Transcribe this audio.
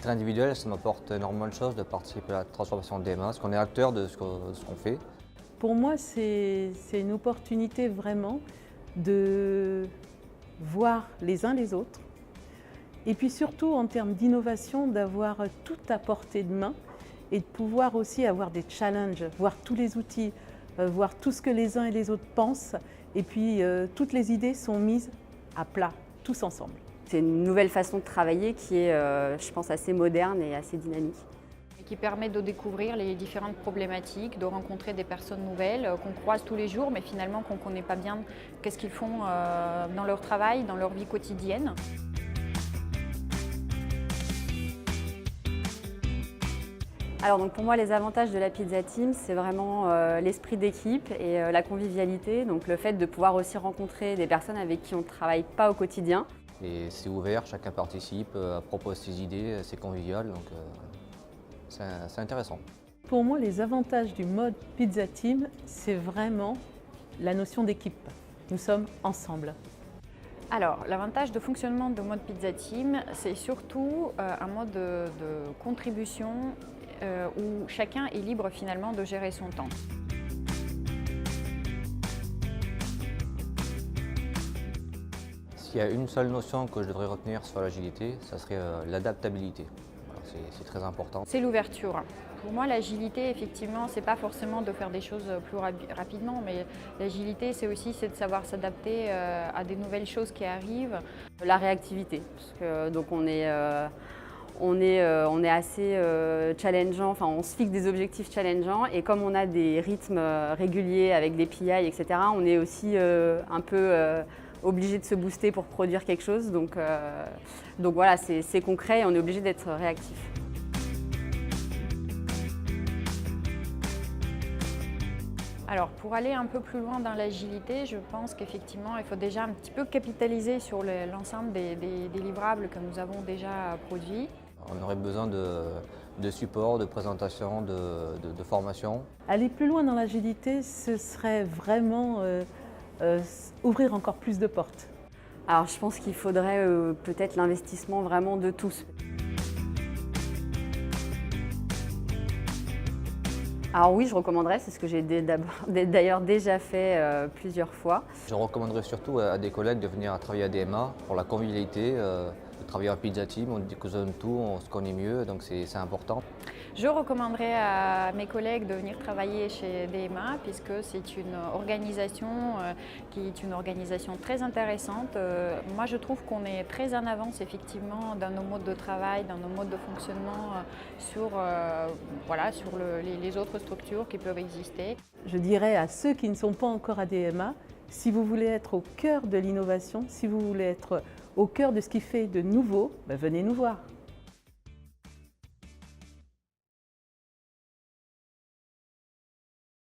titre individuel, ça m'apporte énormément de choses de participer à la transformation de DMA, parce qu'on est acteur de ce qu'on fait. Pour moi, c'est une opportunité vraiment de voir les uns les autres et puis surtout en termes d'innovation, d'avoir tout à portée de main et de pouvoir aussi avoir des challenges, voir tous les outils, voir tout ce que les uns et les autres pensent et puis toutes les idées sont mises à plat, tous ensemble. C'est une nouvelle façon de travailler qui est, je pense, assez moderne et assez dynamique. Et qui permet de découvrir les différentes problématiques, de rencontrer des personnes nouvelles qu'on croise tous les jours, mais finalement qu'on ne connaît pas bien qu'est-ce qu'ils font dans leur travail, dans leur vie quotidienne. Alors donc pour moi, les avantages de la Pizza Team, c'est vraiment l'esprit d'équipe et la convivialité. Donc le fait de pouvoir aussi rencontrer des personnes avec qui on ne travaille pas au quotidien. Et c'est ouvert, chacun participe, propose ses idées, c'est convivial, donc c'est intéressant. Pour moi, les avantages du mode Pizza Team, c'est vraiment la notion d'équipe. Nous sommes ensemble. Alors, l'avantage de fonctionnement de mode Pizza Team, c'est surtout un mode de contribution où chacun est libre finalement de gérer son temps. S'il y a une seule notion que je devrais retenir sur l'agilité, ça serait l'adaptabilité. Voilà, c'est très important. C'est l'ouverture. Pour moi, l'agilité, effectivement, c'est pas forcément de faire des choses plus rapidement, mais l'agilité, c'est aussi de savoir s'adapter à des nouvelles choses qui arrivent. La réactivité, parce que, donc on est assez challengeant, enfin on se fixe des objectifs challengeants et comme on a des rythmes réguliers avec des PI, etc., on est aussi un peu obligé de se booster pour produire quelque chose. Donc voilà, c'est concret et on est obligé d'être réactif. Alors, pour aller un peu plus loin dans l'agilité, je pense qu'effectivement, il faut déjà un petit peu capitaliser sur l'ensemble des livrables que nous avons déjà produits. On aurait besoin de support, de présentation, de formation. Aller plus loin dans l'agilité, ce serait vraiment ouvrir encore plus de portes. Alors je pense qu'il faudrait peut-être l'investissement vraiment de tous. Alors oui, je recommanderais, c'est ce que j'ai d'ailleurs déjà fait plusieurs fois. Je recommanderais surtout à des collègues de venir travailler à DMA pour la convivialité, de travailler à Pizza Team, on décousinne tout, on se connaît mieux, donc c'est important. Je recommanderais à mes collègues de venir travailler chez DMA puisque c'est une organisation qui est une organisation très intéressante. Moi, je trouve qu'on est très en avance effectivement dans nos modes de travail, dans nos modes de fonctionnement sur les autres structures qui peuvent exister. Je dirais à ceux qui ne sont pas encore à DMA, si vous voulez être au cœur de l'innovation, si vous voulez être au cœur de ce qui fait de nouveau, venez nous voir.